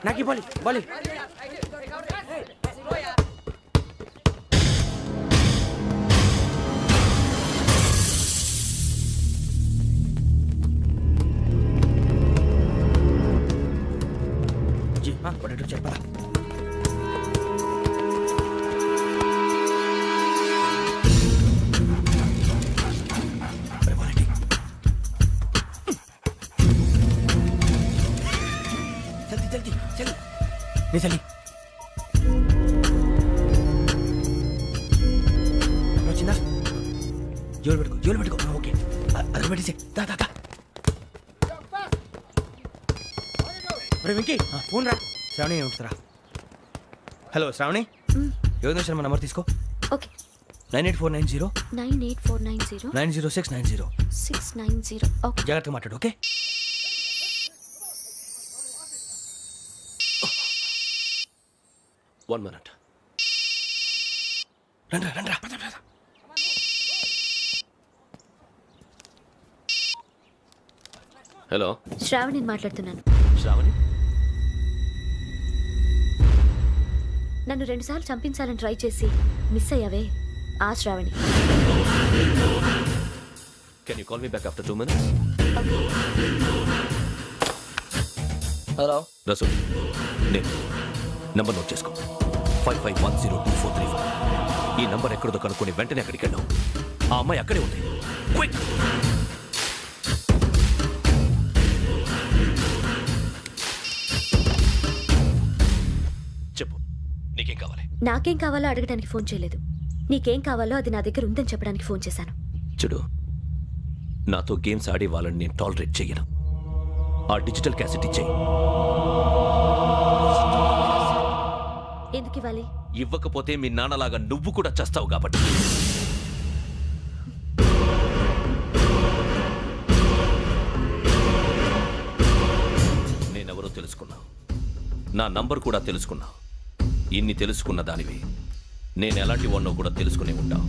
నాకు Bali Bali పడేటో చెప్పరా चली వచ్చిందా జోలు పెట్టుకో ఓకే అది పెట్టేసి దా దా దా వెంకీ ఫోన్ రా శ్రావణి ఉంటుందిరా హలో శ్రావణి యోగేంద్ర శర్మ నంబర్ తీసుకో ఓకే 98490 98490 90690 690 ఓకే జాగ్రత్తగా మాట్లాడు ఓకే One minute. రండ్రా హలో శ్రావణి మాట్లాడుతున్నాను. శ్రావణి నన్ను 2 సార్లు చంపించాలని ట్రై చేసి మిస్ అయ్యావే ఆ Sravani. Can you call me back after 2 minutes? Hello Rasool నేను నంబర్ నోట్ చేసుకో 55102435. ఈ నంబర్ ఎక్కడదో కనుక్కొని వెంటనే అక్కడికి వెళ్ళాం. ఆ అమ్మాయి అక్కడే ఉంది. క్విక్ చెప్పు నీకేం కావాలి? నాకేం కావాలో అడగడానికి ఫోన్ చేయలేదు. నీకేం కావాలో అది నా దగ్గర ఉందని చెప్పడానికి ఫోన్ చేశాను. చూడు, నాతో గేమ్స్ ఆడే వాళ్ళని నేను టాలరేట్ చెయ్యను. ఆ డిజిటల్ క్యాసెట్ ఇచ్చేయి. ఎందుకు ఇవ్వాలి? ఇవ్వకపోతే మీ నాన్నలాగా నువ్వు కూడా చస్తావు కాబట్టి. నేనెవరో తెలుసుకున్నా, నా నంబర్ కూడా తెలుసుకున్నా. ఇన్ని తెలుసుకున్న దానివి నేను ఎలాంటి వాడినో కూడా తెలుసుకునే ఉంటా.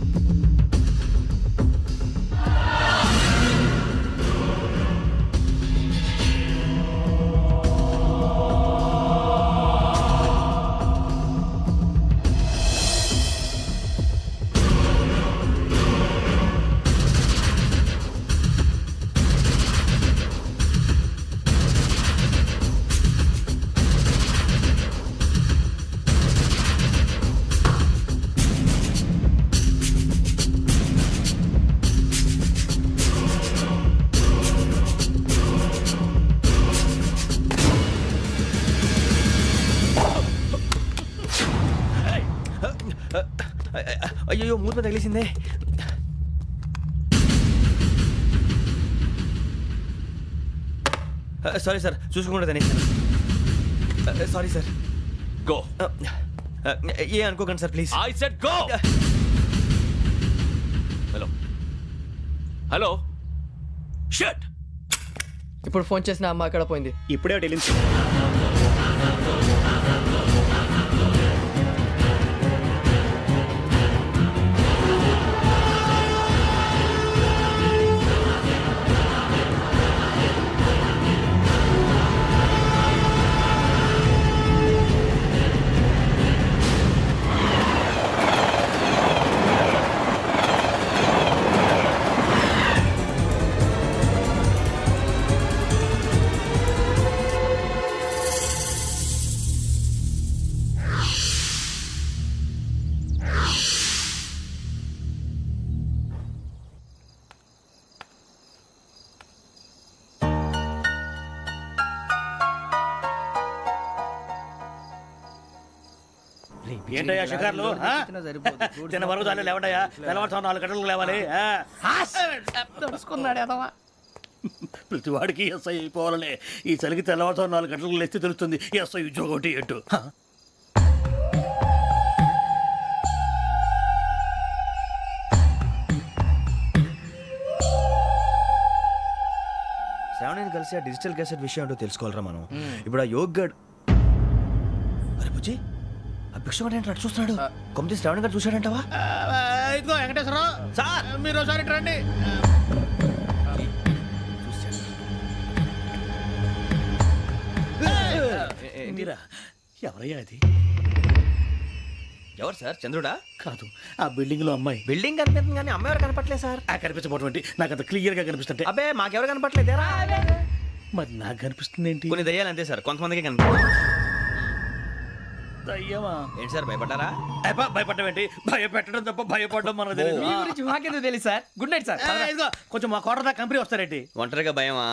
అయ్యో మూత తగిలేసిందే. సారీ సార్, చూసుకోకుండా తినేసాను. Sorry sir. గో. ఏ అనుకోకండి sir please. I said go. Hello hello shut. ఇప్పుడు ఫోన్ చేసిన అమ్మ అక్కడ పోయింది. ఇప్పుడే వెళ్ళింది. ఏంటయ్యా షికార్లు? తిన్న వరకు దాన్ని లేవండయ్యా. తెల్లవారుతో 4 గంటలకు లేవాలి. తెలుసుకున్నాడు ఎదవా. ప్రతి వాడికి ఎస్ఐ అయిపోవాలనే ఈ చలికి తెల్లవారుతో 4 గంటలకు లేస్తే తెలుస్తుంది ఎస్ఐ ఉద్యోగం ఒకటి ఎట్టు. శ్రావణిని కలిసి ఆ డిజిటల్ క్యాసెట్ విషయం ఏంటో తెలుసుకోవాలరా మనం. ఇప్పుడు ఆ యోగ్గడ్ అరే బుజ్జి ఆ భిక్షం అంటే అటు చూస్తున్నాడు. కొమ్మతి శ్రావణి గారు చూశాడంటావా? ఇదిగో వెంకటేశ్వరరావు సార్, మీరు ఒకసారి రండి. మీరా ఎవరయ్యా అది? ఎవరు సార్ చంద్రుడా? కాదు, ఆ బిల్డింగ్ లో అమ్మాయి. బిల్డింగ్ కనిపిస్తుంది కానీ అమ్మ ఎవరు కనపట్లేదు సార్. ఆ కనిపించబోటువంటి నాకు అంత క్లియర్ గా కనిపిస్తుంటే అబ్బే మాకెవరు కనపట్లేదేరా? మరి నాకు కనిపిస్తుంది ఏంటి? కొన్ని దయ్యాలు అంతే సార్, కొంతమందికి కనిపిస్తుంది. అయ్యమా ఏంటి సార్ భయపడ్డారా? భయపడడం ఏంటి? భయపెట్టడం తప్ప భయపడడం మనకు తెలియదు. మీ గురించి మాకేదో తెలుసు సార్. Good night sir. ఇదిగో కొంచెం మా కోట దాకా కంపెనీ వస్తారేంటి? ఒంటరిగా భయమా?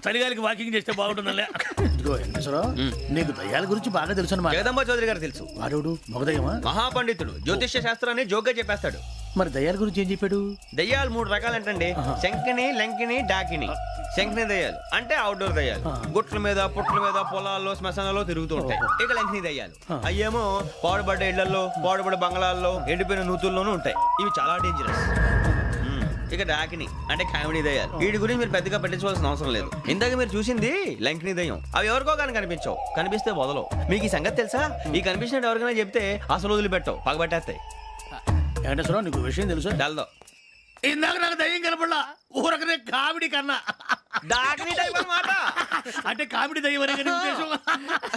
చలిగాలికి వాకింగ్ చేస్తే బాగుంటుందిలే. ఇదిగో వెంకటేశ్వరరావు, నీకు దయ్యాల గురించి బాగా తెలుసు అన్నమాట. జగదంబ చౌదరి గారు తెలుసు. వాడు మగదయ్యమా? మహాపండితుడు, జ్యోతిష్య శాస్త్రాన్ని జోగ్గా చెప్పేస్తాడు. మరి దయ్యాల గురించి ఏం చెప్పాడు? దయ్యాలు 3 రకాలంటండి. శంకిని, లంకిని, డాకిని. శంకిని దయ్యాలు అంటే అవుట్డోర్ దయ్యాలు, గుట్ల మీద పుట్ల మీద పొలాల్లో శ్మశానాల్లో తిరుగుతూ ఉంటాయి. ఇక లంకిని దయ్యాలు అయ్యేమో పాడుబడ్డ ఇళ్లలో, పాడుబడ్డ బంగ్లాల్లో, ఎండిపోయిన నూతుల్లోనూ ఉంటాయి. ఇవి చాలా డేంజరస్. ఇక డాకిని అంటే కామెడీ దయ్యాలు. వీటి గురించి మీరు పెద్దగా పట్టించుకోవాల్సిన అవసరం లేదు. ఇందాక మీరు చూసింది లంకిని దయ్యం. అవి ఎవరికో కానీ కనిపించవు, కనిపిస్తే వదలవు. మీకు ఈ సంగతి తెలుసా? ఈ కనిపించినట్టు ఎవరికైనా చెప్తే అసలు వదిలిపెట్టవు, పగబట్టేస్తాయి. వెంకటేశ్వరరావు, నీకు విషయం తెలుసు? డల్దో ఇందాక నాకు దయ్యం కనపడలా, ఊరకనే కామెడీ కన్నా. డాకిని టైప్ అన్నమాట. అంటే కామెడీ దయ్యం అనే కదా ఉద్దేశం.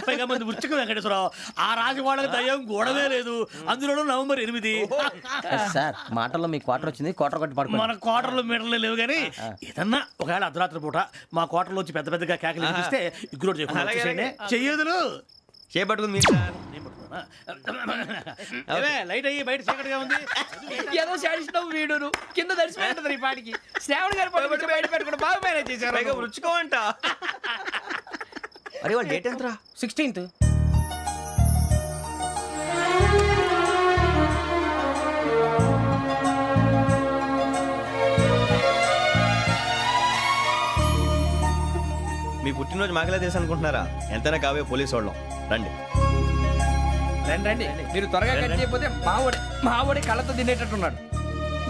పైగా మంది ఉచ్చక వెంకటేశ్వరరావు, ఆ రాజు వాళ్ళకి దయ్యం గొడవే లేదు. అందులోనూ నవంబర్ 8. సార్ మాటల్లో మీ క్వార్టర్ వచ్చింది, క్వార్టర్ కొట్టి పడుకో. మన కోటర్లో మీటర్లు లేవు కానీ ఏదన్నా ఒకవేళ అర్ధరాత్రి పూట మా కోటర్లో వచ్చి పెద్ద పెద్దగా కేకలు వినిపిస్తే ఇగ్గురు చెయ్యదులు చేపట్టుకుంది మీరు సార్. లైట్ అయ్యి బయట చీకటిగా ఉంది. ఏదో శాడిస్తావు వీడును కింద దర్శనం ఈ పాటికి. శ్రావణ్ గారు పట్టుబట్టి బయట పెట్టుకుంటే బాగా మేనేజ్ చేశారు. పైగా రుచుకోమంట. అరే వాళ్ళ డేట్ ఎంతరా? 16th. మీ పుట్టినరోజు మాకలే తెలుసు అనుకుంటున్నారా? ఎంతైనా కావే పోలీసు వాళ్ళం. రండి రండి రండి, మీరు త్వరగా కట్ చేయకపోతే మావడి కళ్ళతో తినేటట్టున్నాడు.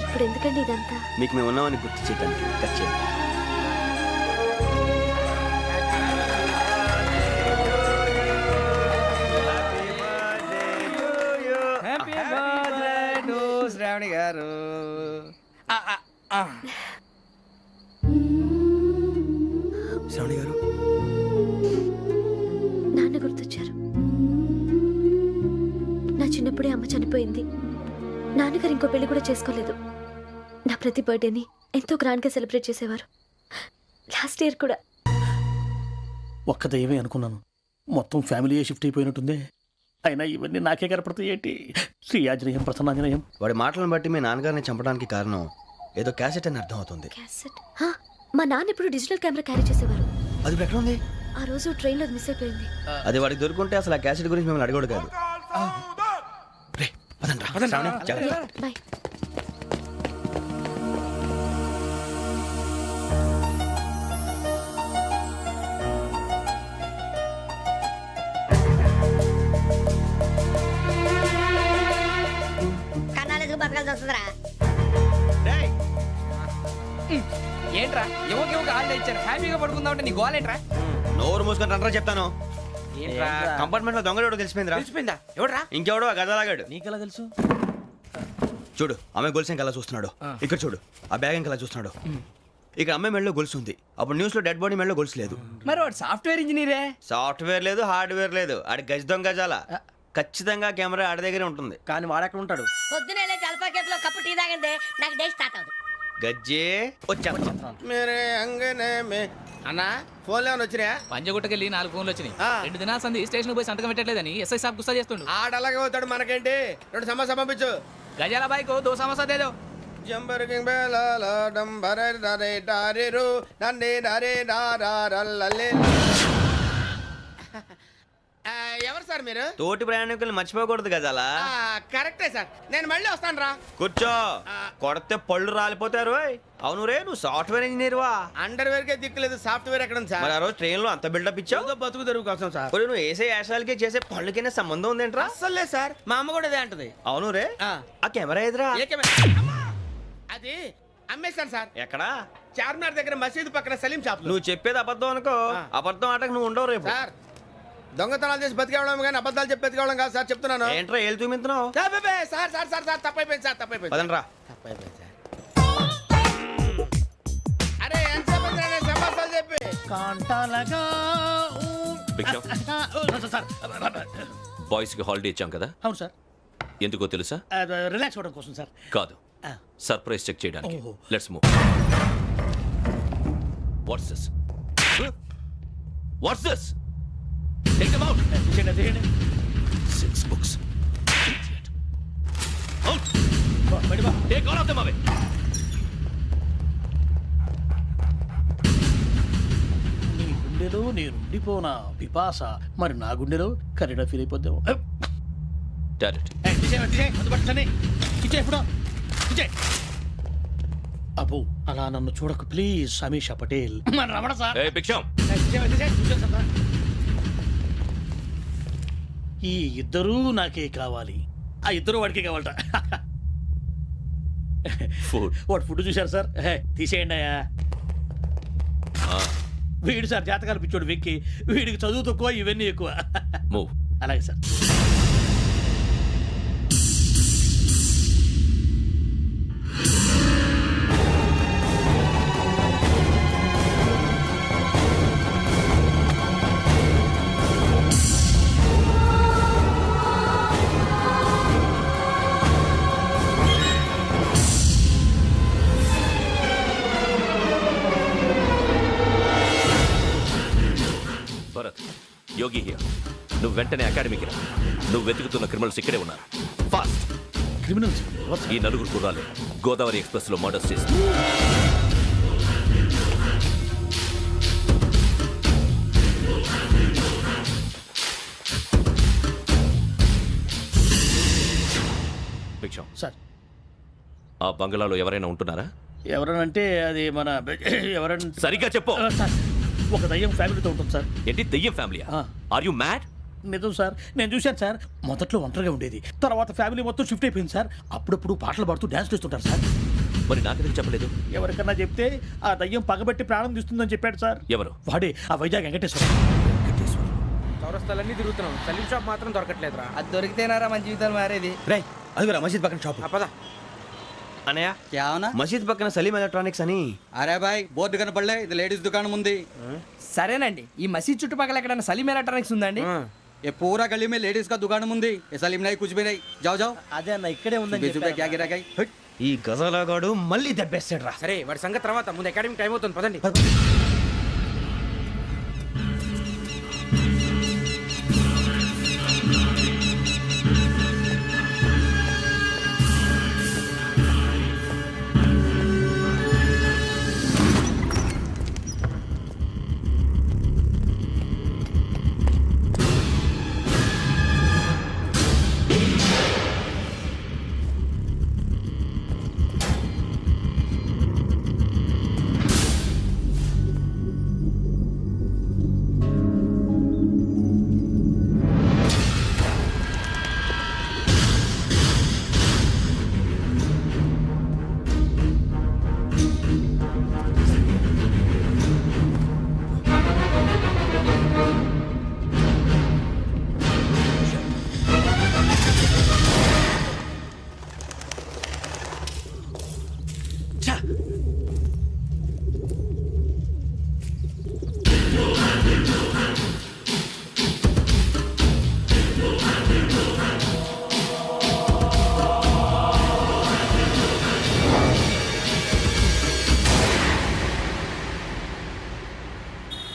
ఇప్పుడు ఎందుకండి ఇదంతా? మీకు మేము ఉన్నామని గుర్తు చేయడానికి కట్ చేయండి. హ్యాపీ బర్త్డే టు శ్రావణి గారు. శ్రావణి గారు నాన్న గుర్తొచ్చారు. నా చిన్నప్పుడే అమ్మ చనిపోయింది. నాన్నగారు ఇంకో పెళ్లి కూడా చేసుకోలేదు. నా ప్రతి బర్త్డేని ఎంతో గ్రాండ్గా సెలబ్రేట్ చేసేవారు. లాస్ట్ ఇయర్ కూడా. ఒక్క దయ్యమే అనుకున్నాను, మొత్తం ఫ్యామిలీ షిఫ్ట్ అయిపోయినట్టుందే. అయినా ఇవన్నీ నాకే కనపడతాయి ఏంటి? శ్రీ ఆంజనేయం ప్రసన్నాంజనేయం. వాడి మాటలను బట్టి మీ నాన్నగారిని చంపడానికి కారణం ఏదో క్యాసెట్ అని అర్థం అవుతుంది. క్యాసెట్? మా నాన్న ఇప్పుడు డిజిటల్ కెమెరా క్యారీ చేసేవారు. అది ఇప్పుడు ఎక్కడ ఉంది? ఆ రోజు ట్రైన్లో మిస్ అయిపోయింది. అది వాడికి దొరుకుంటే అసలు ఆ క్యాసెట్ గురించి మిమ్మల్ని అడగడు కాదు. రే, పదండ్రా. శ్రావణి, జాగ్రత్త. బాయ్. కన్నాలకు బతకాల్సి వస్తుందిరా. రేయ్, ఏంట్రా ఎవరికి ఆళ్ళు ఇచ్చారు, హ్యాపీగా పడుకుందాం అంటే నీ గోలేంట్రా? నోరు మూసుకొని రండ్రా చెప్తాను. ఏంట్రా కంపార్ట్మెంట్ లో దొంగడు తెలిసిపోయిందిరా. తెలిసిపోయిందా? ఎవడ్రా? ఇంకెవడో ఆ గదలాగాడు. నీకెలా తెలుసు? చూడు, అమ్మాయి గొలుసు ఇంకలా చూస్తున్నాడు. ఇక్కడ చూడు, ఆ బ్యాగ్ ఇంకలా చూస్తున్నాడు. ఇక్కడ అమ్మాయి మెడలో గొలుసు ఉంది. అప్పుడు న్యూస్ లో డెడ్ బాడీ మెడలో గొలుసు లేదు. మరి వాడు సాఫ్ట్వేర్ ఇంజనీరే. సాఫ్ట్వేర్ లేదు, హార్డ్వేర్ లేదు. ఆడి గజ దొంగ గజాల. ఖచ్చితంగా కెమెరా ఆడి దగ్గరే ఉంటుంది. కానీ వాడెక్కడ ఉంటాడు? పొద్దునే లేచి అల్పా కేఫ్ లో కప్పు టీ తాగిందే నాకు డే స్టార్ట్ అవుతుంది. గజ్జే వచ్చా. మేరే అంగనే మే అన్నా ఫోన్లో ఏమైనా వచ్చినాయా? పంజగుట్టకెళ్ళి 4 ఫోన్లు వచ్చినాయి. 2 దినాల సంది స్టేషన్ పోయి సంతకం పెట్టలేదని ఎస్ఐ సాబ్ గుస్తా చేస్తుండు. ఆడలాగే పోతాడు, మనకేంటి? 2 సమస్య పంపించు. గజాల బైక్ 2 సమస్య దేదో. జంబరకింగ్ బేలాల డంబరే డరే డారిరు నన్నే డరే డారల్లలే. ఎవరు సార్ మీరు? తోటి ప్రయాణికులు మర్చిపోకూడదు గజాల. కరెక్టే సార్, నేను మళ్ళీ వస్తాను రా. కూర్చో, కొడితే పళ్ళు రాలిపోతారు. అవును రే, నువ్వు సాఫ్ట్వేర్ ఇంజనీర్ వా? అండర్వేర్ కే దిక్కులేదు, సాఫ్ట్వేర్ ఎక్కడ ఉంది మరి సార్? ఆ రోజు ట్రైన్ లో అంత బిల్డప్ ఇచ్చావు. బతుకు తెరుగు కోసం సార్. ఒరేయ్, నువ్వు వేసే యాశాలకి చేసే పళ్ళకైనా సంబంధం ఉందేంట్రా? అస్సలు లేదు సార్, మా అమ్మ కూడా అదే అంటది. అవును రే, ఆ కెమెరా ఎదురా? ఏ కెమెరా? అది అమ్మేశాను సార్. ఎక్కడా? చార్మినార్ దగ్గర మసీదు పక్కన సలీం షాప్. నువ్వు చెప్పేది అబద్ధం అనుకో. అబద్ధం ఆటకు నువ్వు ఉండవు రేపు. సార్, దొంగతనాలు చేసి బతికేవడం కానీ అబద్ధాలు చెప్పి బతికేవడం కాదు సార్, చెప్తున్నాను. ఏంట్రా ఏళ్ళు చూపించినావు? సార్ సార్ సార్ సార్ తప్పైపోయింది సార్, తప్పైపోయింది. పదండ్రా. తప్పైపోయింది సార్. అరే ఎంతసేపు సమస్యలు చెప్పి కాంటాలగా భిక్షం సార్ బాయ్స్ కి హాలిడే ఇచ్చాం కదా, అవును సార్, ఎందుకో తెలుసా? రిలాక్స్ అవ్వడం కోసం సార్. కాదు, సర్ప్రైజ్ చెక్ చేయడానికి. ఓహో. Let's move. What's this? What's this? Take them out. తీయండి. 6 books. Out. Take all of them away. నీ గుండెలో నేనుండిపోనా పిపాస, మరి నా గుండెలో కరీడా ఫీల్ అయిపోద్దాము. Direct. అబ్బో అలా నన్ను చూడకు please, Sameesha Patel. Ramana sir. Hey, భిక్షం. ఈ ఇద్దరూ నాకే కావాలి, ఆ ఇద్దరు వాడికే కావాలట. Food. వాడు ఫుడ్ చూశారు సార్, తీసేయండి అయ్యా. వీడు సార్ జాతకాలు పిచ్చోడు వెక్కి, వీడికి చదువు తక్కువ ఇవన్నీ ఎక్కువ. Move. అలాగే సార్. Bharat, Yogi here. నువ్వు వెంటనే అకాడమీకి రా. నువ్వు వెతుకుతున్న క్రిమినల్స్ ఇక్కడే ఉన్నారు. ఫాస్ట్. క్రిమినల్స్ ఈ నలుగురు కుర్రాలు గోదావరి ఎక్స్ప్రెస్ లో మర్డర్స్ చేసి భిక్షం, సార్. ఆ బంగ్లాలో ఎవరైనా ఉంటున్నారా? ఎవరనంటే అది మన ఎవరంటే సరిగ్గా చెప్పు. సార్, ఒక దయ్యం ఫ్యామిలీతో ఉంటుంది సార్. ఏంటి దెయ్యం ఫ్యామిలీ? ఆ. Are you mad? నిజం సార్, నేను చూశాను సార్. మొదట్లో ఒంటరిగా ఉండేది, తర్వాత ఫ్యామిలీ మొత్తం షిఫ్ట్ అయిపోయింది సార్. అప్పుడప్పుడు పాటలు పాడుతూ డ్యాన్స్ చేస్తుంటారు సార్. మరి నాకెందుకు చెప్పలేదు? ఎవరికన్నా చెప్తే ఆ దయ్యం పగబెట్టి ప్రాణం తీస్తుందని చెప్పాడు సార్. ఎవరు? వాడే ఆ వైజాగ్ వెంకటేశ్వర. చౌరస్తాలన్నీ తిరుగుతున్నాం, సలీం షాప్ మాత్రం దొరకట్లేదురా. అది దొరికితేనారా మన జీవితాలు మారేది. రేయ్ అదిగురా మసీద్ పక్కన షాప్. పద. అనయ్య, क्या होना? మసీద్ పక్కన సలీం ఎలక్ట్రానిక్స్ అని. అరే బాయ్ బోర్డు కనపడలే, ఇది లేడీస్ దుకాణం ఉంది. సరేనండి, ఈ మసీద్ చుట్టుపక్కల ఎక్కడైనా సలీం ఎలక్ట్రానిక్స్ ఉందండి? ये पूरा गली में लेडीज का दुकान मुंदी, ये सलीम नहीं कुछ भी नहीं. जाओ जाओ. అదే అన్న ఇక్కడే 20 रुपए क्या गिरा गई. ఈ గజాలగాడు మళ్ళీ దెబ్బేస్తాడు రా. సరే వాడి సంగతి తర్వాత, ముందు అకాడమిక్ టైం అవుతుంది, పదండి.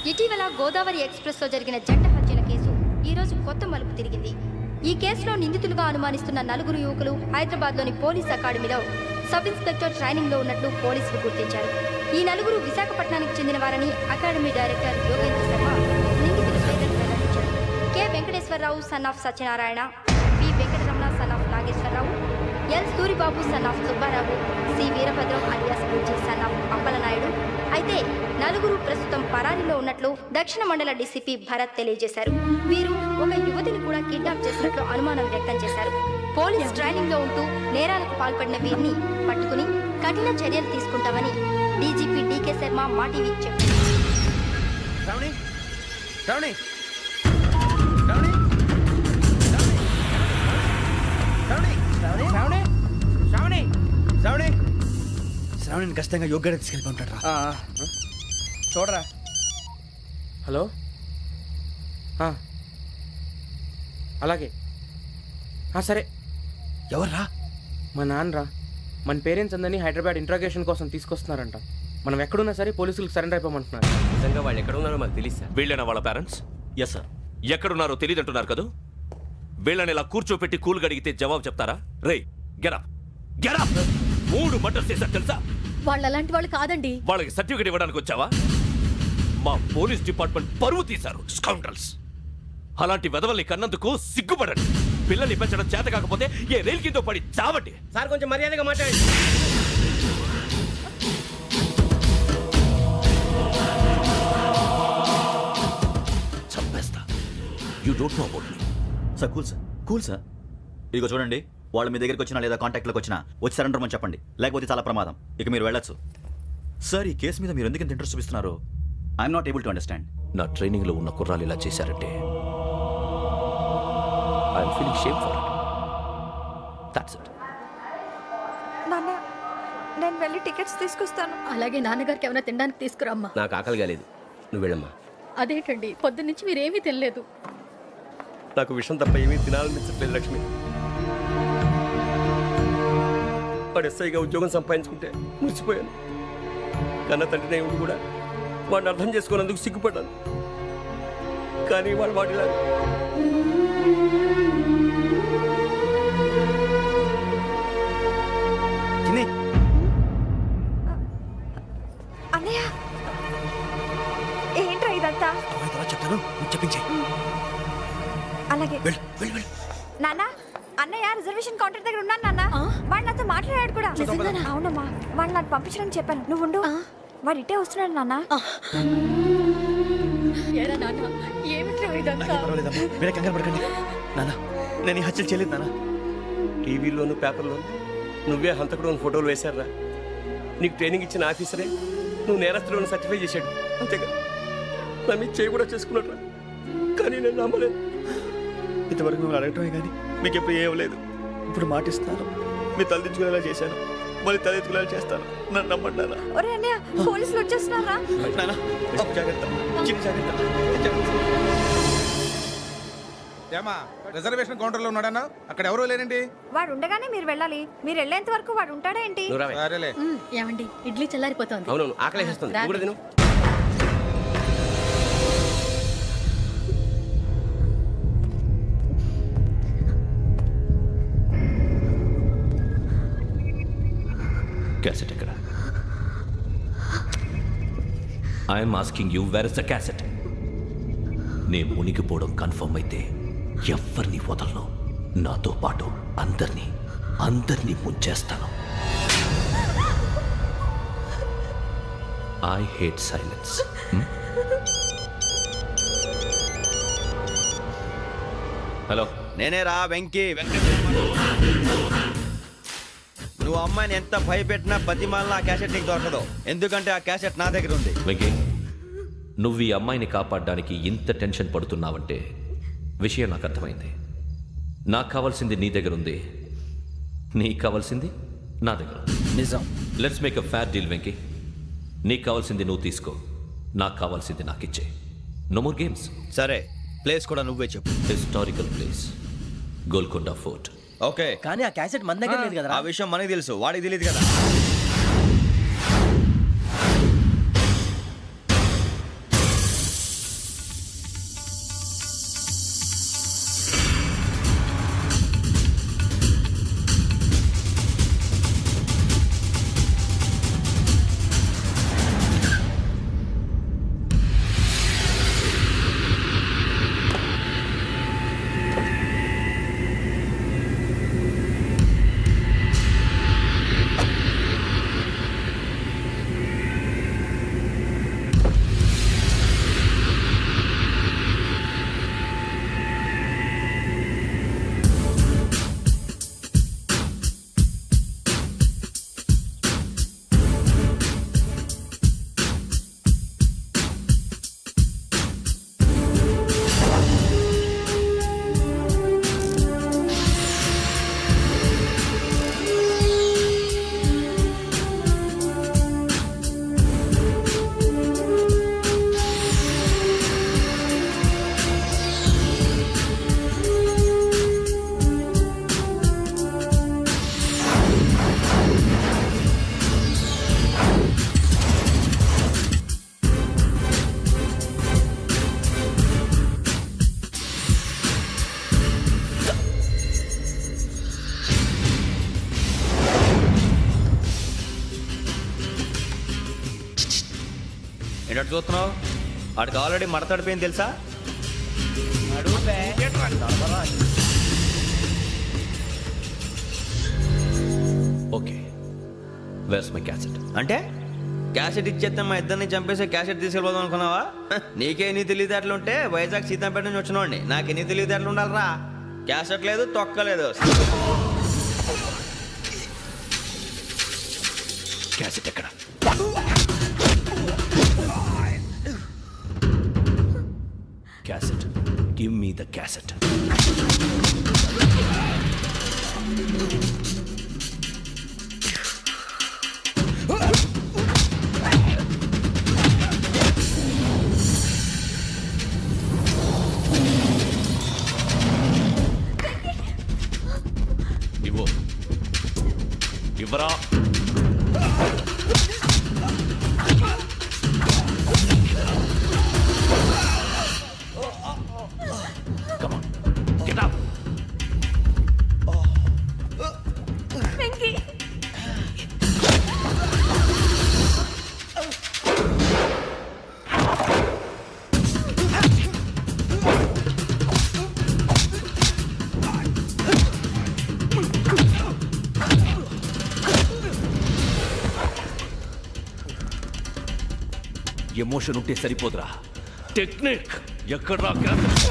ఇటీవల గోదావరి ఎక్స్ప్రెస్లో జరిగిన జంట హత్యల కేసు ఈరోజు కొత్త మలుపు తిరిగింది. ఈ కేసులో నిందితులుగా అనుమానిస్తున్న నలుగురు యువకులు హైదరాబాద్లోని పోలీస్ అకాడమీలో సబ్ ఇన్స్పెక్టర్ ట్రైనింగ్లో ఉన్నట్లు పోలీసులు గుర్తించారు. ఈ నలుగురు విశాఖపట్నానికి చెందిన వారని అకాడమీ డైరెక్టర్ యోగేంద్ర శర్మ నిందితుల పేర్లను వెల్లడించారు. K Venkateswararao son of Satyanarayana, P Venkataramana son of Nageswararao, L Suribabu son of Subbarao, C Veerabhadram alias Bujji son of Appalanaidu. అయితే నలుగురు ప్రస్తుతం పరారీలో ఉన్నట్లు దక్షిణ మండల డీసీపీ భరత్ తెలియజేశారు. వీరు ఒక యువతిని కూడా కిడ్నాప్ చేసినట్లు అనుమానం వ్యక్తం చేశారు. పోలీస్ ట్రైనింగ్ లో ఉంటూ నేరాలకు పాల్పడిన వీరిని పట్టుకుని కఠిన చర్యలు తీసుకుంటామని డీజీపీ డీకే శర్మ మా టీవీకి చెప్పారు. శ్రావణి, శ్రావణి, శ్రావణి, శ్రావణి, శ్రావణి, శ్రావణి, శ్రావణి, శ్రావణి, శ్రావణిని ఖచ్చితంగా యోగ్యత తీసుకెళ్ళి ఉంటాడు రా. చూడరా. హలో అలాగే సరే. ఎవర్రా? మా నాన్నరా. మన పేరెంట్స్ అందరినీ హైదరాబాద్ ఇంట్రాగేషన్ కోసం తీసుకొస్తున్నారంట. మనం ఎక్కడున్నా సరే పోలీసులకు సరెండర్ అయిపోమంటున్నారు. నిజంగా వాళ్ళు ఎక్కడ ఉన్నారో మాకు తెలియదు సార్. వీళ్ళేనా వాళ్ళ పేరెంట్స్? Yes sir. ఎక్కడున్నారో తెలియదంటున్నారు కదా. వీళ్ళని ఇలా కూర్చోపెట్టి కూల్ గడిగితే జవాబు చెప్తారా? రే గెటప్ గెటప్. 3 మర్డర్స్ చేశారు తెలుసా? వాళ్ళు అలాంటి వాళ్ళు కాదండి. వాళ్ళకి సర్టిఫికేట్ ఇవ్వడానికి వచ్చావా? మా పోలీస్ డిపార్ట్మెంట్ పరువు తీశారు స్కౌండ్రల్స్. అలాంటి వెధవల్ని కన్నందుకు సిగ్గుపడండి. పిల్లల్ని పెంచడం చేత కాకపోతే ఏ రైలు కింద పడి చావండి. సార్ కొంచెం మర్యాదగా మాట్లాడండి. చంపేస్తా. You don't know about me. Sir cool sir. ఇదిగో చూడండి, వాళ్ళు మీ దగ్గరికి వచ్చినా లేదా కాంటాక్ట్లోకి వచ్చినా వచ్చి సరెండర్ అని చెప్పండి, లేకపోతే చాలా ప్రమాదం. ఇక మీరు వెళ్ళొచ్చు. సార్, ఈ కేసు మీద మీరు ఎందుకు ఇంత ఇంట్రెస్ట్ చూపిస్తున్నారు? I'm not able to understand. నా ట్రైనింగ్లో ఉన్న కుర్రాలు ఇలా చేశారంటే I'm feeling shame for it. That's it. నాన్న, నేను వెళ్ళి టికెట్స్ తీసుకొస్తాను. అలాగే నాన్నగారికి ఏమైనా తినడానికి తీసుకురమ్మా. నాకు ఆకలి కాలేదు, నువ్వు వెళ్ళమ్మా. అదేంటండి, పొద్దున్నుంచి మీరేమీ తినలేదు. నాకు విషయం తప్ప ఏమీ తినాలనిపించట్లేదు లక్ష్మి. వాడు ఎస్ఐగా ఉద్యోగం సంపాదించుకుంటే మురిసిపోయాను. కన్న తండ్రినే ఉండి కూడా వాడిని అర్థం చేసుకున్నందుకు సిగ్గుపడ్డాను. కానీ వాడిలా అన్నయ్య, ఏంట్రా ఇదంతా? చెప్తాను, చెప్పించే. అలాగే నాన్న. అన్నయ్య రిజర్వేషన్ కౌంటర్ దగ్గర ఉన్నాను నాన్న. వాడు నాతో మాట్లాడాడు కూడా. అవునమ్మా, వాడు నాకు పంపించడానికి చెప్పాను. నువ్వు ఉండు, వాడు ఇట్టే వస్తున్నాడు నాన్న. మీరే కంగారు పడకండి నాన్న. నేను ఈ హత్యలు చేయలేదు నాన్న. టీవీలోను పేపర్లోను నువ్వే హంతకుడు అని ఫోటోలు వేశారా? నీకు ట్రైనింగ్ ఇచ్చిన ఆఫీసరే నువ్వు నేరస్తులను సర్టిఫై చేశాడు. అంతేగా నా మీద చేయి కూడా చేసుకున్నట్రా. కానీ నేను నమ్మలేదు. ఇంతవరకు మిమ్మల్ని అడగటమే కానీ మీకు ఎప్పుడు ఏం లేదు. ఇప్పుడు మాటిస్తాను, మీరు తలదించుకునేలా చేశాను, మళ్ళీ తలెత్తుకునేలా చేస్తాను. నన్ను నమ్మండి నాన్న. ఒరే అన్నయ్య, పోలీసులు వచ్చేస్తున్నారా? నాన్న, జాగ్రత్త, చిన్న జాగ్రత్త. ఏమా రిజర్వేషన్ కౌంటర్లో ఉన్నాడన్నా? అక్కడ ఎవరూ లేనండి. వాడు ఉండగానే మీరు వెళ్ళాలి. మీరు వెళ్ళేంత వరకు వాడు ఉంటాడా ఏంటి? సరేలే. ఏమండి, ఇడ్లీ చల్లారిపోతుంది. అవునవును, ఆకలేస్తుంది. నువ్వు కూడా తిను. క్యాసెట్ ఎక్కడ? I'm asking you, where is the cassette? నే మునిగిపోవడం కన్ఫర్మ్ అయితే ఎవ్వరిని వదలను. నాతో పాటు అందరినీ ముంచేస్తాను. I hate silence. హలో, నేనే రా వెంకీ. నువ్వు అమ్మాయిని ఎంత భయపెట్టినా బతిమాలినా ఆ క్యాసెట్ నీకు దొరకదు. ఎందుకంటే ఆ క్యాసెట్ నా దగ్గర ఉంది. వెంకీ, నువ్వు ఈ అమ్మాయిని కాపాడడానికి ఇంత టెన్షన్ పడుతున్నావంటే విషయం నాకు అర్థమైంది. నాకు కావాల్సింది నీ దగ్గర ఉంది, నీకు కావాల్సింది నా దగ్గర. నిజం. Let's make a fair deal Venky. నీకు కావాల్సింది నువ్వు తీసుకో, నాకు కావాల్సింది నాకు ఇచ్చే. No more games. సరే, ప్లేస్ కూడా నువ్వే చెప్పు. Historical place, Golconda fort. Okay, కానీ ఆ క్యాసెట్ మన దగ్గర లేదు కదా. ఆ విషయం మనకి తెలుసు, వాడికి తెలియదు కదా. చూస్తున్నావు? వాడికి ఆల్రెడీ మడతడిపోయింది తెలుసా? Okay, where's my cassette? అంటే క్యాసెట్ ఇచ్చేస్తే మా ఇద్దరిని చంపేసి క్యాసెట్ తీసుకెళ్ళిపోదాం అనుకున్నావా? నీకే ఎన్ని తెలివితేటలు ఉంటే వైజాగ్ సీతంపేట నుంచి వచ్చినోండి. నాకు ఎన్ని తెలివితేటలు ఉండాలరా? క్యాసెట్ లేదు, తొక్కలేదు. క్యాసెట్ ఎక్కడ? Cassette, give me the cassette. ఇవ్వు, ఇవ్వరా. Come on, get up. Emotion ఉంటే సరిపోదురా, టెక్నిక్ ఎక్కడ్రా? క్యాసెట్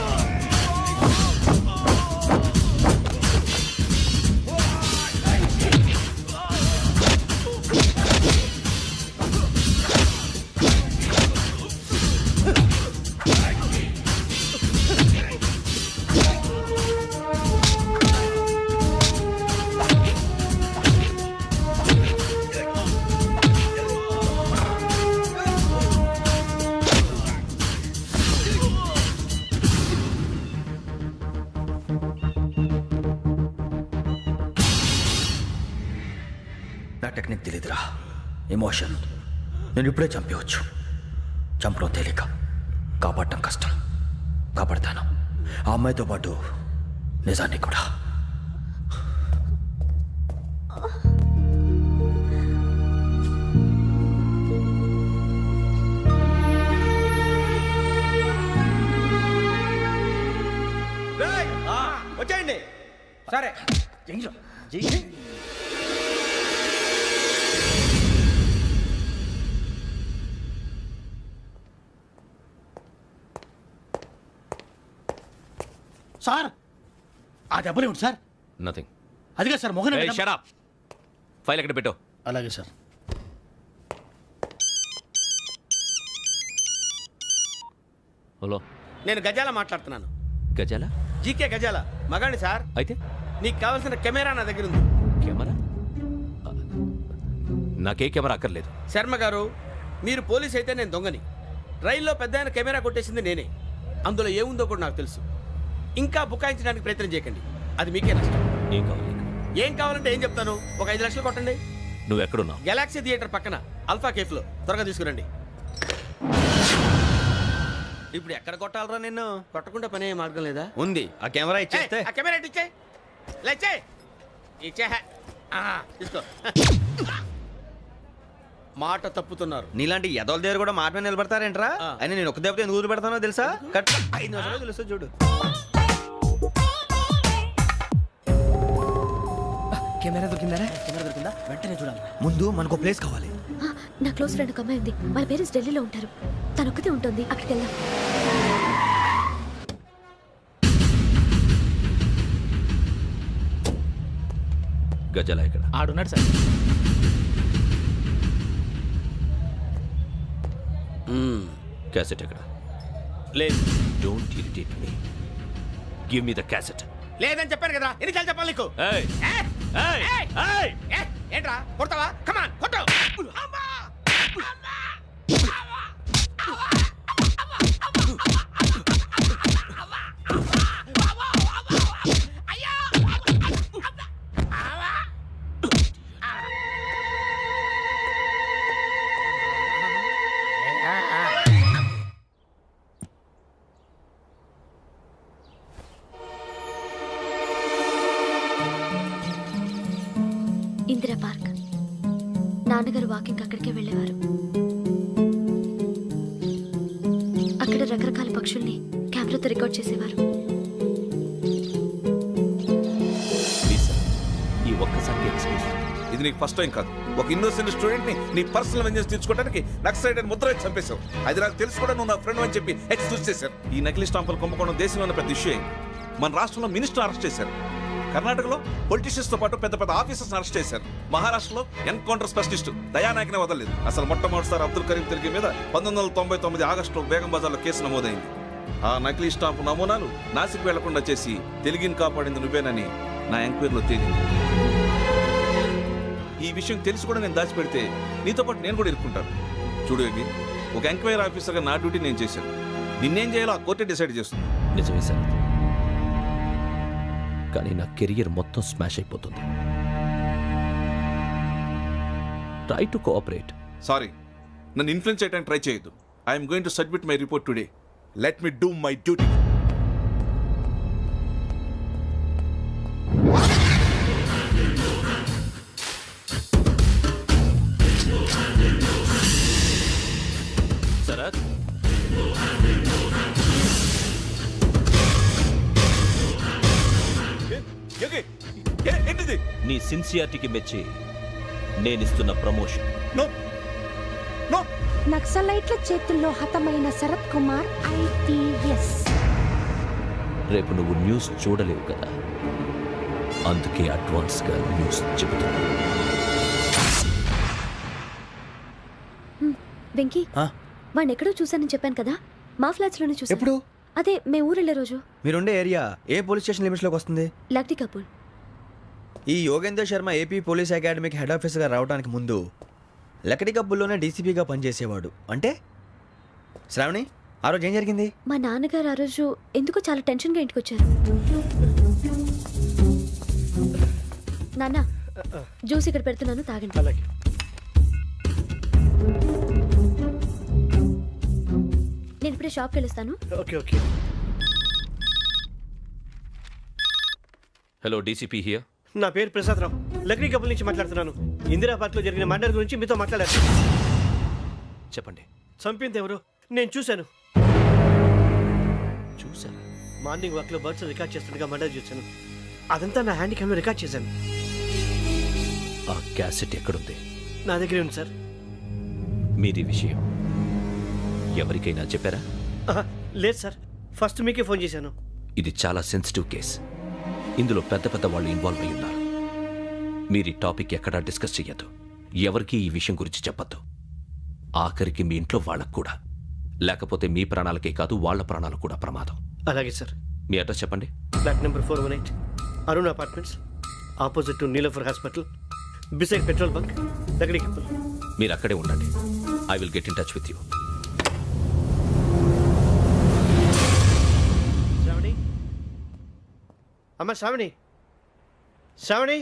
నా టెక్నిక్ తెలీదురా. ఎమోషన్ నేను ఇప్పుడే చంపేవచ్చు. చంపడం తేలిక, కాపాడటం కష్టం. కాపాడతాను ఆ అమ్మాయితో పాటు నిజాన్ని కూడా. వచ్చేయండి. సరే. సార్ ఆ దెబ్బలు ఏమిటి సార్? నథింగ్. అదిగా సార్ మొహన్ షట్ అప్. ఫైల్ ఎక్కడ పెట్టు? అలాగే సార్. హలో, నేను గజాల మాట్లాడుతున్నాను. గజాల? జీకే గజాల మగాండి సార్. అయితే నీకు కావాల్సిన కెమెరా నా దగ్గర ఉంది. కెమెరా? నాకే కెమెరా అక్కర్లేదు. శర్మ గారు, మీరు పోలీస్ అయితే నేను దొంగని. రైల్లో పెద్ద ఆయన కెమెరా కొట్టేసింది నేనే. అందులో ఏముందో కూడా నాకు తెలుసు. ఇంకా బుకాయించడానికి ప్రయత్నం చేయకండి, అది మీకే నష్టం. ఏం కావాలి నీకు? ఏం కావాలంటే ఏం చెప్తాను. ఒక 5 లక్షలు కొట్టండి. నువ్వు ఎక్కడున్నావు? గెలాక్సీ థియేటర్ పక్కన అల్ఫా కేఫ్లో. త్వరగా తీసుకురండి. ఇప్పుడు ఎక్కడ కొట్టాలరా నిన్ను? కొట్టకుండా పనే మార్గం లేదా? ఉంది. ఆ కెమెరా ఇచ్చేస్తే. ఆ కెమెరా ఇచ్చే లేచే ఇచ్చే తీసుకో. మాట తప్పుతున్నారు. నీలాంటి ఎదల దగ్గర కూడా మాట మీద నిలబడతారేంట్రా? అని నేను ఒక దెబ్బతో ఎందుకు పెడతానో తెలుసా? కట్ 5 నిమిషాలు తెలుసు చూడు. కెమెరా దొరికిందా? వెంటనే చూడాలి. ముందు మనకు ప్లేస్ కావాలి. నా క్లోజ్ ఫ్రెండ్ ఒక అమ్మాయి ఉంది. వాళ్ళ పేరెంట్స్ ఢిల్లీలో ఉంటారు. తను ఒక్కతే ఉంటుంది. అక్కడికి వెళ్దాం. గజాల ఇక్కడ? ఆడున్నాడు సార్. క్యాసెట్ ఎక్కడ? లేదు. Don't irritate me. Give me the cassette. లేదని చెప్పాను కదా, ఎన్నిసార్లు చెప్పాలి నీకు? ఏయ్ ఏయ్ ఏయ్! ఏంట్రా కొడతావా? కమాన్ కొట్టు. ఇందిరా పార్క్. నాన్నగారు వాకింగ్ అక్కడికే వెళ్ళేవారు. పక్షుల్ని కెమెరాతో రికార్డ్ చేసేవారు. ప్లీజ్ సార్, ఈ ఒక్కసారి ఎక్స్క్యూజ్. ఇది నీకు ఫస్ట్ టైం కాదు. ఒక ఇన్నోసెంట్ స్టూడెంట్ ని నీ పర్సనల్ వెంజెన్స్ తీర్చుకోవడానికి నక్సలైట్ అని ముద్ర వేసి చంపేశావు. అది నాకు తెలుసు కూడా నువ్వు నా ఫ్రెండ్ అని చెప్పి ఎక్స్క్యూజ్ చేశారు. ఈ నకిలీ స్టాంపులు కుంభకోణం దేశంలో ఉన్న పెద్ద ఇష్యూ అయింది. మన రాష్ట్రంలో మినిస్టర్ అరెస్ట్ చేశారు. కర్ణాటకలో పొలిటీషియన్స్ తో పాటు పెద్ద పెద్ద ఆఫీసర్స్ అరెస్ట్ చేశారు. మహారాష్ట్రలో ఎన్కౌంటర్ స్పెషలిస్ట్ దయానాయకనే వదలలేదు. అసలు మొట్టమొదటిసారి అబ్దుల్ కరీం తిరిగి మీద 1999 ఆగస్టులో బేగం బజార్లో కేసు నమోదైంది. ఆ నకిలీ స్టాంపు నమూనాలు నాసిక్ వెళ్లకుండా చేసి తెలుగుని కాపాడింది నువ్వేనని నా ఎంక్వైరీలో తేలింది. ఈ విషయం తెలిసి కూడా నేను దాచిపెడితే నీతో పాటు నేను కూడా ఇరుక్కుంటాను. చూడు యోగి, ఒక ఎంక్వైరీ ఆఫీసర్గా నా డ్యూటీ నేను చేశాను. నిన్నేం చేయాలో ఆ కోర్టే డిసైడ్ చేస్తుంది. నిజమే సార్, కానీ నా కెరియర్ మొత్తం స్మాష్ అయిపోతుంది. Try to cooperate. సారీ, నన్ను ఇన్ఫ్లుయెన్స్ చేయడానికి ట్రై చేయొద్దు. I'm going to submit my report today. Let me do my duty. Sarath, ఏంటిది? నీ సిన్సియారిటీకి మెచ్చి నేనిస్తున్న ప్రమోషన్. No no. నక్సలైట్ల చేతుల్లో హతమైన శరత్ కుమార్ IPS. రేపు నువ్వు న్యూస్ చూడలేవు కదా, అందుకే అడ్వాన్స్గా న్యూస్ చెబుతున్నా. వెంకీ, వాడిని ఎక్కడో చూశానని చెప్పాను కదా, మా ఫ్లాట్స్ లోనే చూసాను. ఎప్పుడు? అదే మేము ఊరు వెళ్ళే రోజు. మీరుండే ఏరియా ఏ పోలీస్ స్టేషన్ లిమిట్స్ లోకి వస్తుంది? లక్టీ కపూర్. ఈ యోగేందర్ శర్మ ఏపీ పోలీస్ అకాడమీకి హెడ్ ఆఫీసర్గా రావడానికి ముందు లకడి కబ్బుల్లోనే డీసీపీగా పనిచేసేవాడు. అంటే శ్రావణి, ఆ రోజు ఏం జరిగింది? మా నాన్నగారు ఆ రోజు ఎందుకో చాలా టెన్షన్గా ఇంటికి వచ్చారు. నాన్న, జ్యూస్ ఇక్కడ పెడుతున్నాను, తాగండి. అలాగే. నేను ఇప్పుడే షాప్కి వెళ్ళొస్తాను. Okay okay. Hello, DCP here. నా పేరు ప్రసాదరావు, లక్డీ కపుల్ నుంచి మాట్లాడుతున్నాను. ఇందిరా పార్క్ లో జరిగిన మర్డర్ గురించి మీతో మాట్లాడారు. చెప్పండి. చంపింది ఎవరు? నేను చూశాను. చూశాను. మార్నింగ్ వాక్ లో బర్డ్స్ రికార్డ్ చేస్తుండగా మర్డర్ చూశాను. అదంతా నా హ్యాండ్ క్యామ్ లో రికార్డ్ చేశాను. ఆ క్యాసెట్ ఎక్కడుంది? నా దగ్గరే ఉంది సార్. మీది విషయం ఎవరికైనా చెప్పారా? లేదు సార్, ఫస్ట్ మీకే ఫోన్ చేశాను. ఇది చాలా సెన్సిటివ్ కేస్. ఇందులో పెద్ద పెద్ద వాళ్ళు ఇన్వాల్వ్ అయి ఉన్నారు. మీరు ఈ టాపిక్ ఎక్కడా డిస్కస్ చెయ్యొద్దు. ఎవరికి ఈ విషయం గురించి చెప్పొద్దు. ఆఖరికి మీ ఇంట్లో వాళ్ళకు కూడా. లేకపోతే మీ ప్రాణాలకే కాదు, వాళ్ళ ప్రాణాలు కూడా ప్రమాదం. అలాగే సార్. మీ అడ్రస్ చెప్పండి. Flat number 418, Arun apartments, opposite to Nilofer hospital, beside petrol bunk, Lakdi Kapul. మీరు అక్కడే ఉండండి. I will get in touch with you. Sravani, అమ్మ శ్రావణి, శ్రావణి.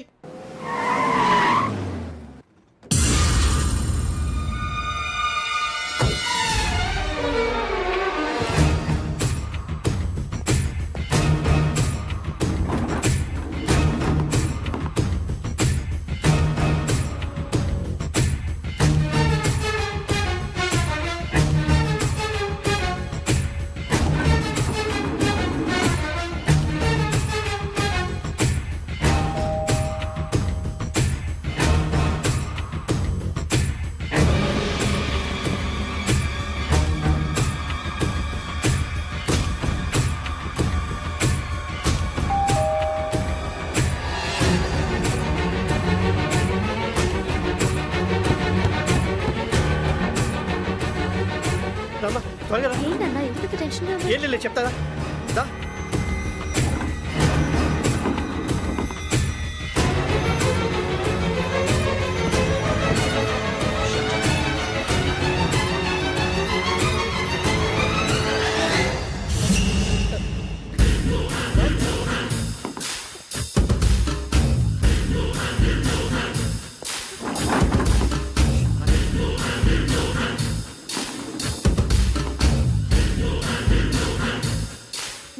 రమ్మా, త్వరగా రా. ఏంటన్నా ఎందుకు టెన్షన్గా ఏం లేదు, చెప్తారా? దా.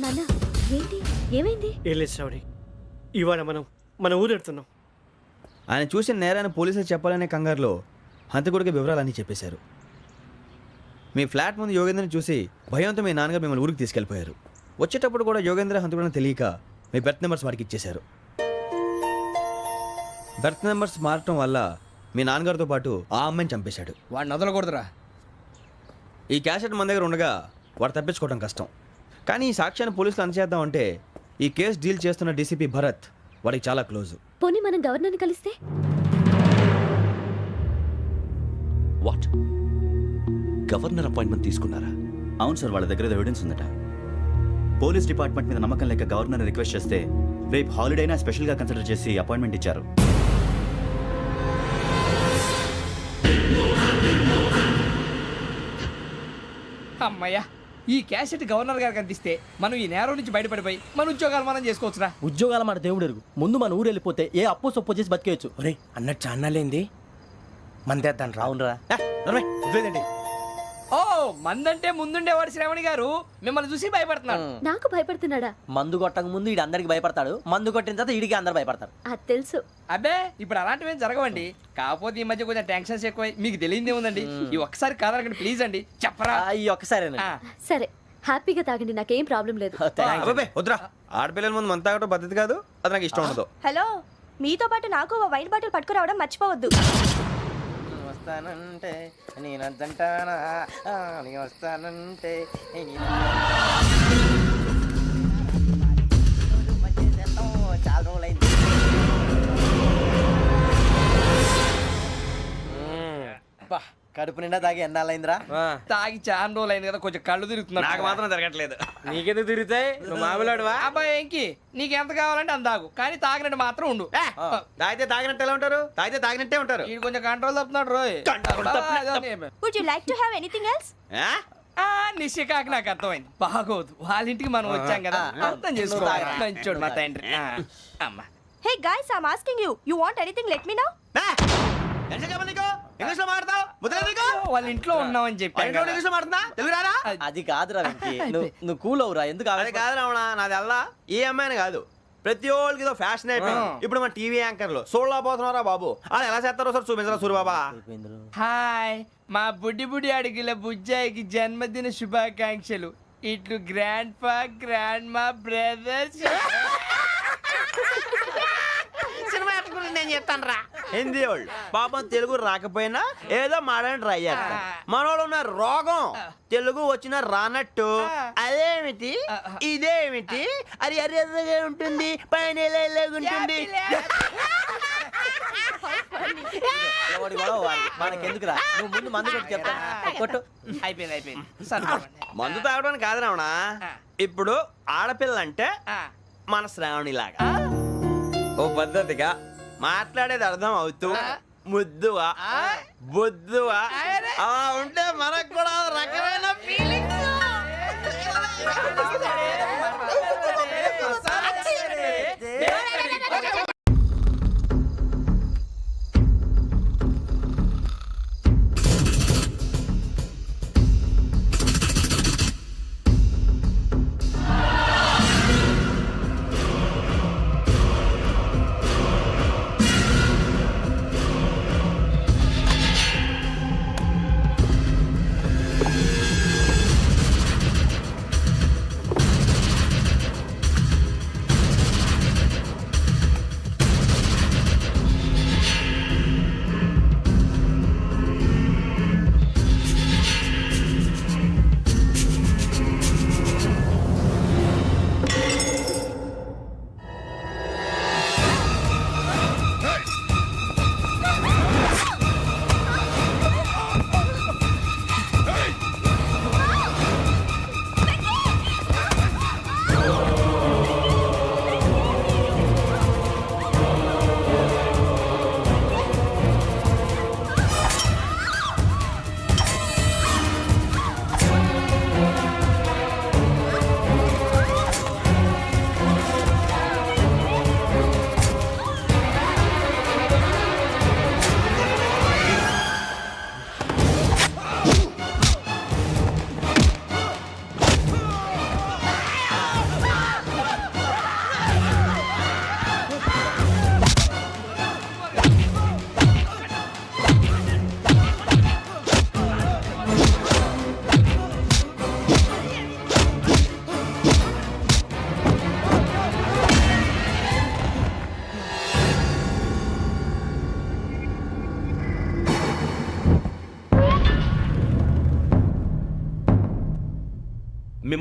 నాన్న, ఏంటి, ఏమైంది? ఏం లేదు శ్రావణి, ఇవాళ మనం మన ఊరు వెళ్తున్నాం. ఆయన చూసిన నేరాన్ని పోలీసులు చెప్పాలనే కంగారులో హంతకుడికి వివరాలన్నీ చెప్పేశారు. మీ ఫ్లాట్ ముందు యోగేంద్రని చూసి భయంతో మీ నాన్నగారు మిమ్మల్ని ఊరికి తీసుకెళ్ళిపోయారు. వచ్చేటప్పుడు కూడా యోగేంద్ర హంతకుడని తెలియక మీ బెర్త్ నెంబర్స్ వారికి ఇచ్చేశారు. బెర్త్ నెంబర్స్ మారటం వల్ల మీ నాన్నగారితో పాటు ఆ అమ్మాయిని చంపేశాడు. వాడిని వదలకూడదురా. ఈ క్యాసెట్ మన దగ్గర ఉండగా వాడు తప్పించుకోవడం కష్టం. కానీ ఈ సాక్ష్యాన్ని పోలీసులు అందజేద్దామంటే ఈ కేసు డీల్ చేస్తున్న డీసీపీ భరత్ వాడికి చాలా క్లోజు. పోనీ మనం గవర్నర్ని కలిస్తే? వాట్? గవర్నర్ అపాయింట్మెంట్ తీసుకున్నారా? అవును సార్, వాళ్ళ దగ్గర ఎవిడెన్స్ ఉందట. పోలీస్ డిపార్ట్మెంట్ మీద నమ్మకం లేక గవర్నర్ రిక్వెస్ట్ చేస్తే రేపు హాలిడేనా స్పెషల్గా కన్సిడర్ చేసి అపాయింట్మెంట్ ఇచ్చారు. అమ్మయ్యా, ఈ క్యాసెట్ గవర్నర్ గారికి అందిస్తే మనం ఈ నేరం నుంచి బయటపడిపోయి మన ఉద్యోగాలు మనం చేసుకోవచ్చురా. ఉద్యోగాల మాట దేవుడు ఎరుగు. ముందు మన ఊరు వెళ్ళిపోతే ఏ అప్పు సొప్పు చేసి బతికేయచ్చు. ఒరే అన్నట్టు చాన్నాలేంది మందేద్దాను రా. అవునరా? వదిలేదండి. ఓ మందంటే ముందుండేవాడు శ్రావణి గారు మిమ్మల్ని చూసి భయపడుతున్నాడు. నాకు భయపడుతున్నాడా? మందు కొట్టక ముందు ఈడు అందరికి భయపడతాడు, మందు కొట్టిన తర్వాత ఈడికి అందరు భయపడతారు. అది తెలుసు. అబ్బే ఇప్పుడు అలాంటివి ఏం జరగవండి. కాకపోతే ఈ మధ్య కొంచెం టెన్షన్స్ ఎక్కువై మీకు తెలియదే ఉందండి. ఈ ఒక్కసారి కాదనకండి ప్లీజ్ అండి, చెప్పరా. ఈ ఒక్కసారి సరే హ్యాపీగా తాగండి, నాకేం ప్రాబ్లం లేదు. అబ్బాబే వద్దురా, ఆడపిల్లల ముందు మంత తాగటం పద్ధతి కాదు, అది నాకు ఇష్టం ఉండదు. హలో, మీతో పాటు నాకు ఓ వైన్ బాటిల్ పట్టుకురావడం మర్చిపోవద్దు. వస్తానంటే నేనంటానా, వస్తానంటే చాలా రోజులైంది. కడుపు నిండా తాగి ఎన్నాళ్ళైందిరా? తాగి చాలా రోజులు అయింది కదా, కొంచెం కళ్ళు తిరుగుతున్నాడు. నాకు మాత్రం జరగట్లేదు. నీకెందుకు తిరుగుతాయి? నువ్వు మామూలుడువా? అబ్బాయి ఏంకి నీకు ఎంత కావాలంటే అంత తాగు, కానీ తాగినట్టు మాత్రం ఉండు. తాగితే తాగినట్టు ఎలా ఉంటారు? తాగితే తాగినట్టే ఉంటారు. వీడు కొంచెం కంట్రోల్ తప్పుతున్నాడు రోయ్. Would you like to have anything else? నిశ్చికాకి నాకు అర్థమైంది. బాగోదు, వాళ్ళ ఇంటికి మనం వచ్చాం కదా, అర్థం చేసుకోవాలి. మంచోడు మా తండ్రి. అమ్మా hey guys, I am asking you, you want anything let me know. వాళ్ళ ఇంట్లో ఉన్నామని చెప్పాను. అది కాదురా వెంకీ, నువ్వు కూల్ అవురా. ఎందుకు అది కాదు రావణ, నాది అల్లా ఏ అమ్మాయిని కాదు, ప్రతి ఒక్కరికి ఏదో ఫ్యాషన్ అయిపోయింది. ఇప్పుడు మన టీవీ యాంకర్లు సోళ్ళ పోతున్నారా బాబు, అది ఎలా చేస్తారో సార్ చూపించరా సూరిబాబా. హాయ్, మా బుడ్డి బుడి అడిగిల బుజ్జాయికి జన్మదిన శుభాకాంక్షలు. ఇట్లు గ్రాండ్ ఫా గ్రాండ్ మా బ్రదర్స్. సినిమా నేను చెప్తాను రా. హిందీ వాళ్ళు పాపం తెలుగు రాకపోయినా ఏదో మాడని ట్రై చేస్తారు. మనోళ్ళు ఉన్న రోగం తెలుగు వచ్చిన రానట్టు అదేమిటి ఇదేమిటి అది అరిగా ఉంటుంది, పైన ఉంటుంది. మనకెందుకురా, నువ్వు ముందు మందు కొట్టి చెప్తా. కొట్టు. అయిపోయింది. మందు తాగడానికి కాదు రావణ, ఇప్పుడు ఆడపిల్ల అంటే మన శ్రావణి లాగా ఓ పద్ధతిగా మాట్లాడేది అర్థం అవుతూ ముద్దువా బొద్దువా అలా ఉంటే మనకు కూడా రకమైన ఫీలింగ్స్.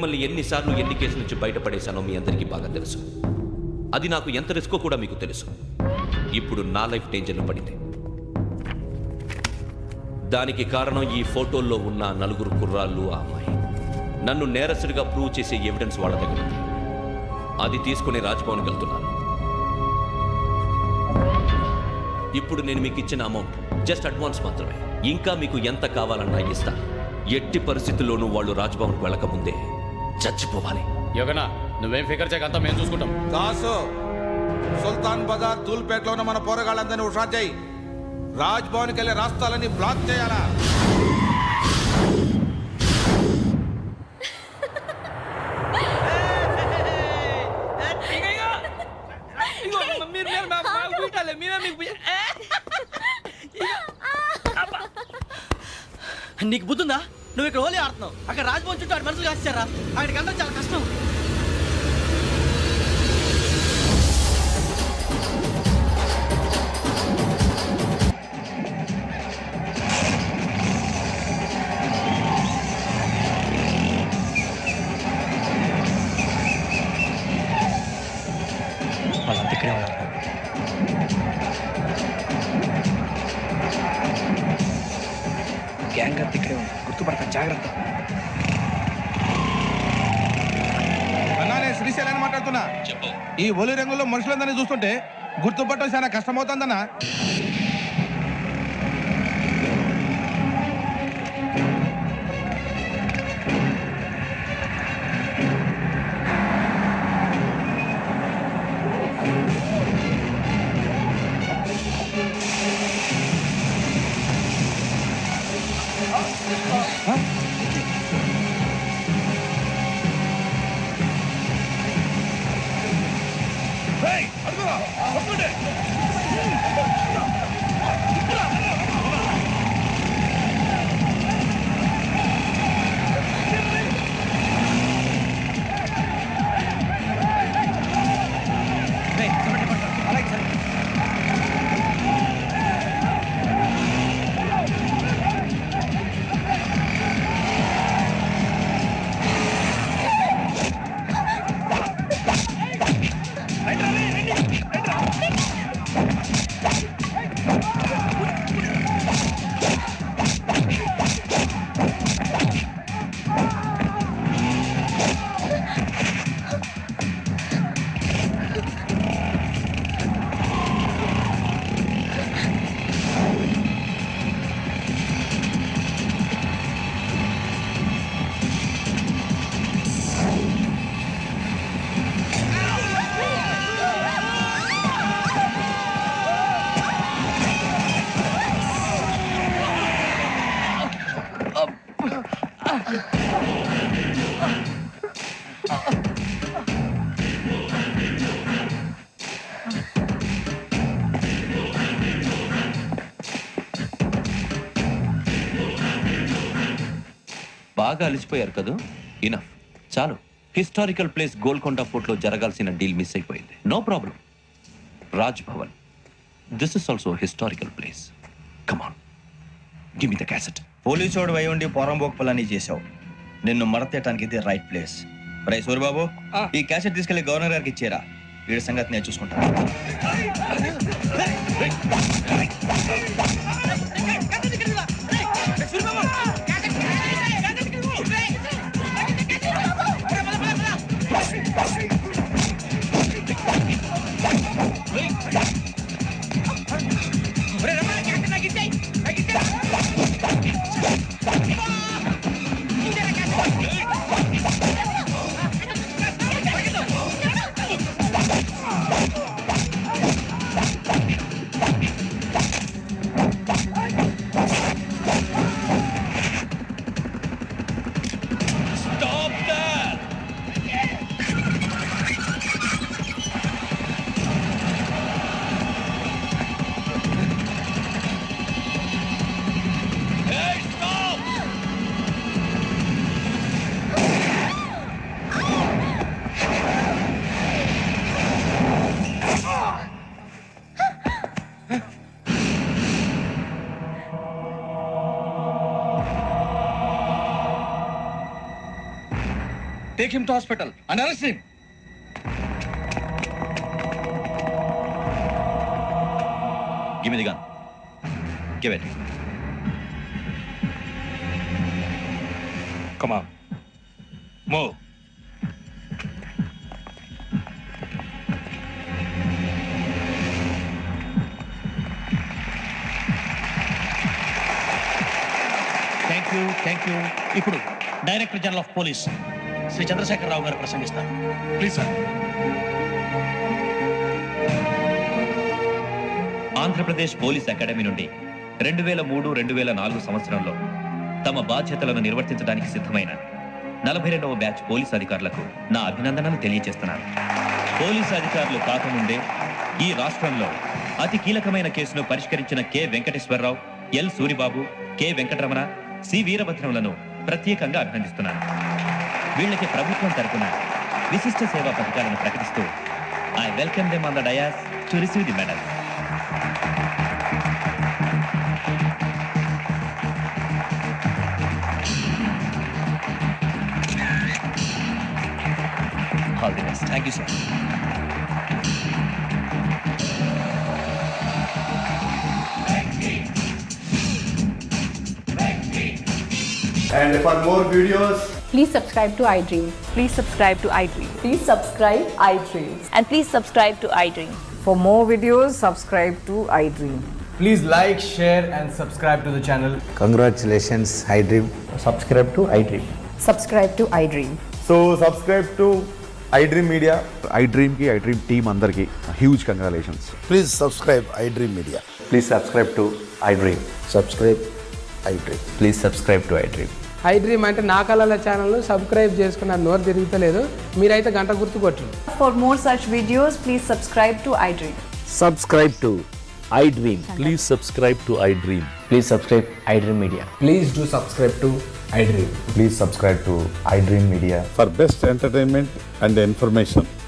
మిమ్మల్ని ఎన్నిసార్లు ఎన్ని కేసుల నుంచి బయటపడేశానో మీ అందరికీ బాగా తెలుసు. అది నాకు ఎంత రిస్కో కూడా మీకు తెలుసు. ఇప్పుడు నా లైఫ్ డేంజర్లో పడింది. దానికి కారణం ఈ ఫోటోల్లో ఉన్న 4 కుర్రాళ్ళు, ఆ అమ్మాయి. నన్ను నేరస్తుడిగా ప్రూవ్ చేసే ఎవిడెన్స్ వాళ్ళ దగ్గర ఉంది. అది తీసుకుని రాజ్భవన్కి వెళ్తున్నాను. ఇప్పుడు నేను మీకు ఇచ్చిన అమౌంట్ జస్ట్ అడ్వాన్స్ మాత్రమే. ఇంకా మీకు ఎంత కావాలన్నా ఇస్తా. ఎట్టి పరిస్థితుల్లోనూ వాళ్ళు రాజ్భవన్కి వెళ్ళకముందే చచ్చిపోవాలి. యోగనా, నువ్వేం ఫికర్ చేయక అంతా మేము చూసుకుంటాం. దాసు, సుల్తాన్ బజార్ తూల్పేటలో ఉన్న మన పోరగాళ్ళందరినీ హుషారు చేయి. రాజ్ భవన్కి వెళ్ళే రాష్ట్రాలని బ్లాక్ చేయాలా? నీకు బుద్ధుందా? నువ్వు ఇక్కడ హోలీ ఆడుతున్నావు, అక్కడ రాజ్భవన్ చుట్టూ ఆడు మనుషులు కాస్తారా? అక్కడికి వెళ్ళడం చాలా కష్టం. వాళ్ళంతా ఇక్కడే ఉన్నారు. గ్యాంగ్ అంతా ఇక్కడే ఉంది, గుర్తుపడతాను, జాగ్రత్త. అన్నానే శ్రీశైలాన్ని మాట్లాడుతున్నా. ఈ ఒలి రంగుల్లో మనుషులందరినీ చూస్తుంటే గుర్తుపట్టడం చాలా కష్టమవుతుందన్నా. బాగా అలిసిపోయారు కదా? ఇనఫ్, చాలు. హిస్టారికల్ ప్లేస్ గోల్కొండ ఫోర్ట్లో జరగాల్సిన డీల్ మిస్ అయిపోయింది. No problem. Raj Bhavan, this is also historical place. Come on, give me the cassette. పోలీసోడు వై ఉండి పోరంబోకు పని చేసావు. నిన్ను మడతేయటానికి ఇది రైట్ ప్లేస్. రై సూరిబాబు, ఈ క్యాసెట్ తీసుకెళ్లి గవర్నర్ గారికి ఇచ్చేరా. వీడి సంగతి నేను చూసుకుంటాను. Take him to hospital and arrest him. Give me the gun. Give it. Come on. Move. Thank you. ఇప్పుడు director general of police Shri Chandrasekhararao గారు ప్రసంగిస్తారు. Please sir. Andhra Pradesh police academy నుండి 2003-2004 సంవత్సరంలో తమ బాధ్యతలను నిర్వర్తించడానికి సిద్ధమైన 42వ బ్యాచ్ పోలీస్ అధికారులకు నా అభినందనలు తెలియజేస్తున్నాను. పోలీసు అధికారులు కాకముందే ఈ రాష్ట్రంలో అతి కీలకమైన కేసును పరిష్కరించిన K Venkateswararao, L Suribabu, K Venkataramana, C వీరభద్రములను ప్రత్యేకంగా అభినందిస్తున్నాను. వీళ్ళకి ప్రభుత్వం తరపున విశిష్ట సేవా పథకాలను ప్రకటిస్తూ I welcome them on the dais to receive the medal. All the best. Thank you, sir. And for more videos, Please subscribe to iDream. Please subscribe to iDream. Please subscribe iDream. And please subscribe to iDream. For more videos, subscribe to iDream. please like, share, and subscribe to the channel. Congratulations, iDream. Subscribe to iDream. Subscribe to iDream. So subscribe to iDream Media. iDream ki iDream team andarki huge congratulations. Please subscribe iDream Media. Please subscribe to iDream. Subscribe iDream. Please subscribe to iDream. iDream అంటే నా కళల channel subscribe చేసుకున్న నోరు తిరుగుతలేదు. మీరైతే గంట గుర్తు కొట్టండి. For more such videos, please subscribe to iDream. Subscribe to iDream. Please subscribe to iDream. Please subscribe iDream Media. Please do subscribe to iDream. Please subscribe to iDream Media. For best entertainment and information,